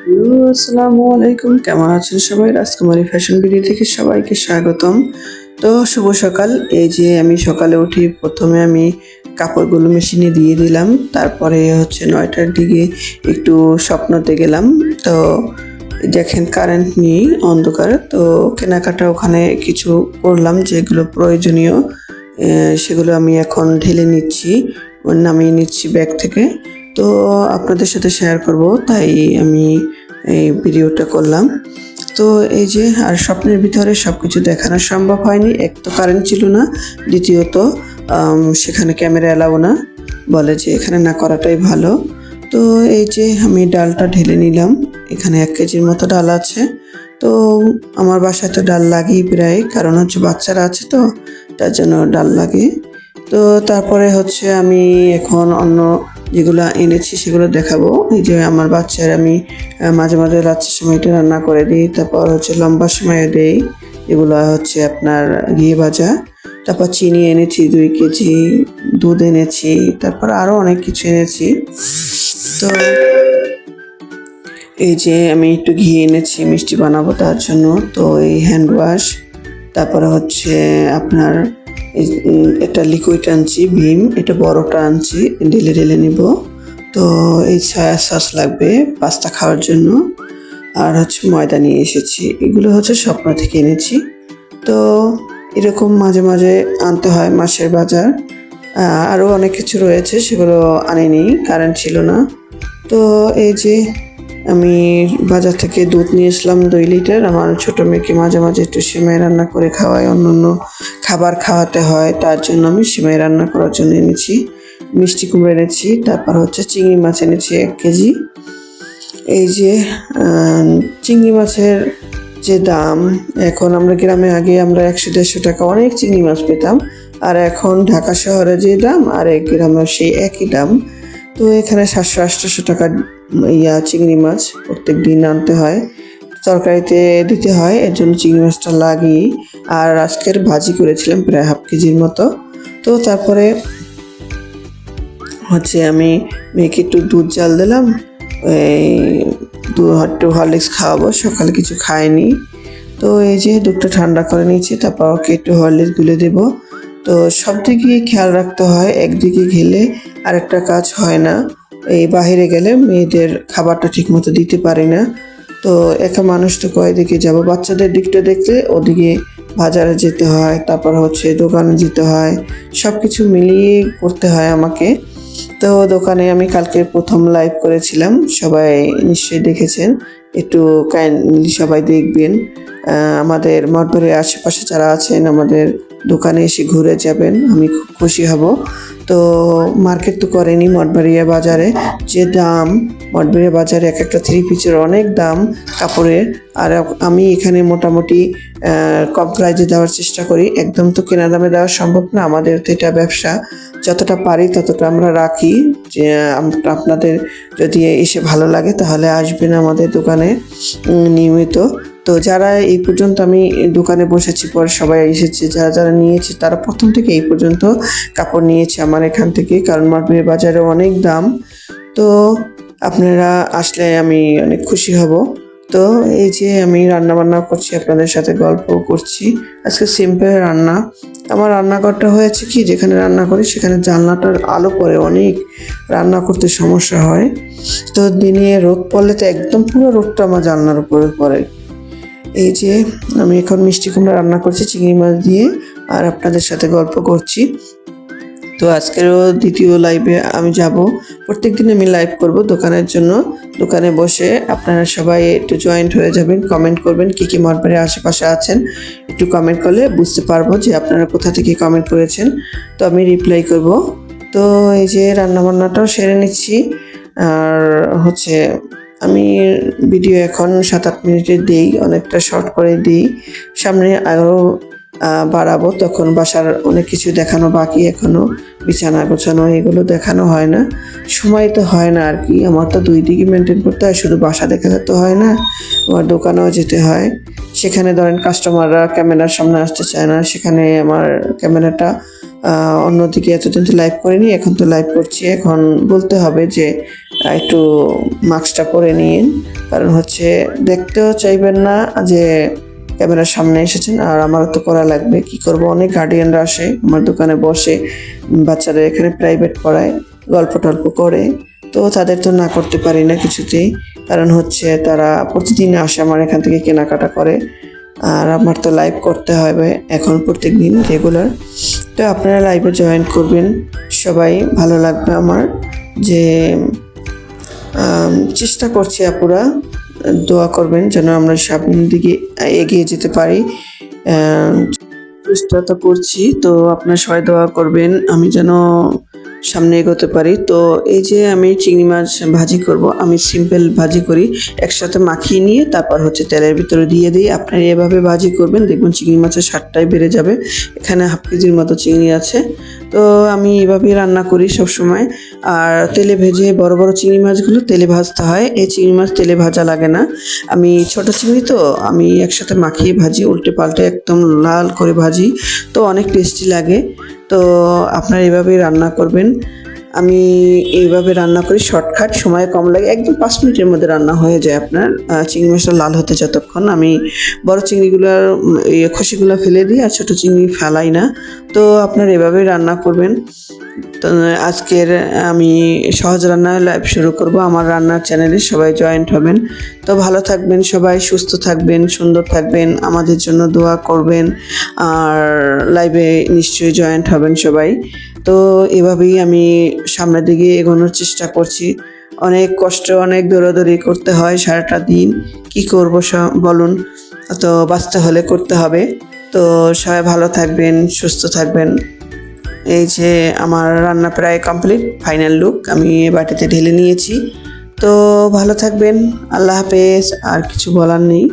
Hello, আসসালামু আলাইকুম। কেমন আছেন সবাই? রাজকুমারী ফ্যাশন বিডি থেকে সবাইকে স্বাগতম। তো শুভ সকাল। এই যে আমি সকালে উঠি, প্রথমে আমি কাপড়গুলো মেশিনে দিয়ে দিলাম। তারপরে হচ্ছে ৯টার দিকে একটু স্বপ্নতে গেলাম। তো দেখেন কারেন্ট নেই, অন্ধকার। তো কেনাকাটা ওখানে কিছু করলাম যেগুলো প্রয়োজনীয়। সেগুলো আমি এখন ঢেলে নিচ্ছি, নামিয়ে নিচ্ছি ব্যাগ থেকে। তো আপনাদের সাথে শেয়ার করব, তাই আমি এই ভিডিওটা করলাম। তো এই যে আর স্বপ্নের ভিতরে সব কিছু দেখানো সম্ভব হয়নি। এক তো কারেন্ট ছিল না, দ্বিতীয়ত সেখানে ক্যামেরা এলাও না, বলে যে এখানে না করাটাই ভালো। তো এই যে আমি ডালটা ঢেলে নিলাম। এখানে 1 কেজির মতো ডাল আছে। তো আমার বাসায় তো ডাল লাগেই প্রায়, কারণ হচ্ছে বাচ্চারা আছে, তো তার জন্য ডাল লাগে। তো তারপরে হচ্ছে আমি এখন অন্য যেগুলো এনেছি সেগুলো দেখাবো। এই যে আমার বাচ্চার আমি মাঝে মাঝে রাত্রের সময়টা রান্না করে দিই, তারপর হচ্ছে লম্বা সময়ে দেই, এগুলো হচ্ছে আপনার ঘি ভাজা। তারপর চিনি এনেছি 2 কেজি, দুধ এনেছি, তারপর আরও অনেক কিছু এনেছি। তো এই যে আমি একটু ঘি এনেছি মিষ্টি বানাবো তার জন্য। তো এই হ্যান্ড ওয়াশ, তারপরে হচ্ছে আপনার এটা লিকুইড আনছি, ভীম, এটা বড়টা আনছি, ঢেলে ঢেলে নিব। তো এই সয়া সস লাগবে পাস্তা খাওয়ার জন্য, আর হচ্ছে ময়দা নিয়ে এসেছি। এগুলো হচ্ছে স্বপ্ন থেকে এনেছি। তো এরকম মাঝে মাঝে আনতে হয় মাসের বাজার। আরও অনেক কিছু রয়েছে, সেগুলো আনিনি, কারেন্ট ছিল না। তো এই যে আমি বাজার থেকে দুধ নিয়ে আসলাম 2 লিটার। আমার ছোটো মেয়েকে মাঝে মাঝে একটু সিমাই রান্না করে খাওয়াই, অন্য অন্য খাবার খাওয়াতে হয়, তার জন্য আমি সিমাই রান্না করার জন্য এনেছি। মিষ্টি কুমড়ো এনেছি, তারপর হচ্ছে চিংড়ি মাছ এনেছি 1 কেজি। এই যে চিংড়ি মাছের যে দাম, এখন আমরা গ্রামে আগে আমরা 100-150 টাকা অনেক চিংড়ি মাছ পেতাম, আর এখন ঢাকা শহরে যে দাম আর এক গ্রামে সেই একই দাম। তো এখানে 700-800 টাকা চিংড়ি মাছ প্রত্যেক দিন আনতে হয়, তরকারিতে দিতে হয়, এর জন্য চিংড়ি মাছটা লাগেই। আর আজকের ভাজি করেছিলাম প্রায় 1/2 কেজির মতো। তো তারপরে হচ্ছে আমি মেয়েকে একটু দুধ জাল দিলাম, একটু হরলিক্স খাওয়াবো, সকালে কিছু খায়নি। তো এই যে দুধটা ঠান্ডা করে নিয়েছি, তারপর ওকে একটু হরলিক্স গুলে দেবো। তো সব দিকে খেয়াল রাখতে হয়, একদিকে গেলে আরেকটা কাজ হয় না। এই বাহিরে গেলে মেয়েদের খাবারটা ঠিক মতো দিতে পারি না। তো একা মানুষ তো কয় দিকে যাবো, বাচ্চাদের দিকটা দেখলে ওদিকে বাজারে যেতে হয়, তারপর হচ্ছে দোকানে যেতে হয়, সব কিছু মিলিয়ে করতে হয় আমাকে। তো দোকানে আমি কালকে প্রথম লাইভ করেছিলাম, সবাই নিশ্চয়ই দেখেছেন, একটু কাইন্ডলি সবাই দেখবেন। আমাদের মঠবাড়ির আশেপাশে যারা আছেন আমাদের দোকানে এসে ঘুরে যাবেন, আমি খুব খুশি হব। তো মার্কেট তো করেনি, মঠবাড়িয়া বাজারে যে দাম, মঠবাড়িয়া বাজারে এক একটা 3 পিসের অনেক দাম কাপড়ের। আর আমি এখানে মোটামুটি কম প্রাইজে দেওয়ার চেষ্টা করি, একদম তো কেনা দামে দেওয়া সম্ভব না, আমাদের তো এটা ব্যবসা, যতটা পারি ততটা আমরা রাখি। যে আপনাদের যদি এসে ভালো লাগে তাহলে আসবেন আমাদের দোকানে নিয়মিত। তো যারা এই পর্যন্ত আমি দোকানে বসেছি পরে সবাই এসেছে, যারা যারা নিয়েছে তারা প্রথম থেকে এই পর্যন্ত কাপড় নিয়েছে আমার এখান থেকে, কারণ মার্কেটের বাজারে অনেক দাম। তো আপনারা আসলে আমি অনেক খুশি হব। তো এই যে আমি রান্না বান্না করছি, আপনাদের সাথে গল্প করছি। আজকে সিম্পল রান্না। আমার রান্নাঘরটা হয়েছে কি, যেখানে রান্না করি সেখানে জানলাটার আলো পড়ে, অনেক রান্না করতে সমস্যা হয়। তো দিনে রোদ পড়লে তো একদম পুরো রোদটা আমার জানলার উপরে পড়ে। এই যে আমি এখন মিষ্টি কুমড়া রান্না করছি চিংড়ি মাছ দিয়ে, আর আপনাদের সাথে গল্প করছি। তো আজকেরও দ্বিতীয় লাইভে আমি যাব, প্রত্যেকদিন আমি লাইভ করব দোকানের জন্য। দোকানে বসে আপনারা সবাই একটু জয়েন্ট হয়ে যাবেন, কমেন্ট করবেন কী কী মঠবাড়ির আশেপাশে আছেন, একটু কমেন্ট করলে বুঝতে পারবো যে আপনারা কোথা থেকে কমেন্ট করেছেন, তো আমি রিপ্লাই করব। তো এই যে রান্নাবান্নাটাও সেরে নিচ্ছি। আর হচ্ছে আমি ভিডিও এখন 7-8 মিনিটের দিই, অনেকটা শর্ট করে দিই, সামনে আরও বাড়াবো, তখন বাসার অনেক কিছু দেখানো বাকি, এখনও বিছানা গোছানো এগুলো দেখানো হয় না, সময় তো হয় না আর কি। আমার তো 2 দিকে মেনটেন করতে হয়, শুধু বাসা দেখাতে তো হয় না, আমার দোকানেও যেতে হয়। সেখানে ধরেন কাস্টমাররা ক্যামেরার সামনে আসতে চায় না, সেখানে আমার ক্যামেরাটা অন্যদিকে, এতদিন তো লাইভ করিনি, এখন তো লাইভ করছি। এখন বলতে হবে যে একটু মাস্কটা পরে নিন, কারণ হচ্ছে দেখতেও চাইবেন না যে ক্যামেরার সামনে এসেছেন। আর আমারও তো করা লাগবে, কি করব, অনেক গার্ডিয়ানরা আসে আমার দোকানে বসে, বাচ্চাদের এখানে প্রাইভেট পড়ায়, গল্প টল্প করে, তো তাদের তো না করতে পারি না কিছুতেই, কারণ হচ্ছে তারা প্রতিদিন আসে আমার এখান থেকে কেনাকাটা করে, আর আমার তো লাইভ করতে হবে এখন প্রত্যেক দিন রেগুলার। তো আপনারা লাইভে জয়েন করবেন সবাই, ভালো লাগবে আমার। যে চেষ্টা করছি আপুরা, দোয়া করবেন যেন আমরা সামনের দিকে এগিয়ে যেতে পারি। চেষ্টা তো করছি, তো আপনার সবাই দোয়া করবেন আমি যেন সামনে এগোতে পারি। তো এই যে আমি চিংড়ি মাছ ভাজি করব, আমি সিম্পল ভাজি করি, একসাথে মাখিয়ে নিয়ে তারপর হচ্ছে তেলের ভিতরে দিয়ে দিই। আপনারা এভাবে ভাজি করবেন, দেখবেন চিংড়ি মাছের স্বাদটাই বেড়ে যাবে। এখানে হাফ কেজির মতো চিংড়ি আছে, তো আমি এভাবেই রান্না করি সব সময়। আর তেলে ভেজে বড় বড় চিংড়ি মাছগুলো তেলে ভাজতে হয়, এই চিংড়ি মাছ তেলে ভাজা লাগে না। আমি ছোট চিংড়ি তো আমি একসাথে মাখিয়ে ভাজি, উল্টে পাল্টে একদম লাল করে ভাজি, তো অনেক টেস্টি লাগে। তো আপনারা এভাবেই রান্না করবেন। আমি এইভাবে রান্না করি, শর্টকাট, সময় কম লাগে, একদম 5 মিনিটের মধ্যে রান্না হয়ে যায় আপনার। চিংড়ি মাছটা লাল হতে যতক্ষণ, আমি বড় চিংড়িগুলোর খসিগুলো ফেলে দিই, আর ছোটো চিংড়ি ফেলাই না। তো আপনারা এভাবেই রান্না করবেন। তো আজকের আমি সহজ রান্না লাইভ শুরু করব আমার রান্নার চ্যানেলে, সবাই জয়েন্ট হবেন। তো ভালো থাকবেন সবাই, সুস্থ থাকবেন, সুন্দর থাকবেন, আমাদের জন্য দোয়া করবেন, আর লাইভে নিশ্চয়ই জয়েন্ট হবেন সবাই। তো এভাবেই আমি সামনের দিকে এগোনোর চেষ্টা করছি। অনেক কষ্ট, অনেক দৌড়াদৌড়ি করতে হয় সারাটা দিন, কি করব বলুন, তো বাঁচতে হলে করতে হবে। তো সবাই ভালো থাকবেন, সুস্থ থাকবেন। এই যে আমার রান্না প্রায় কমপ্লিট, ফাইনাল লুক আমি বাটিতে ঢেলে নিয়েছি। তো ভালো থাকবেন, আল্লাহ হাফেজ, আর কিছু বলার নেই।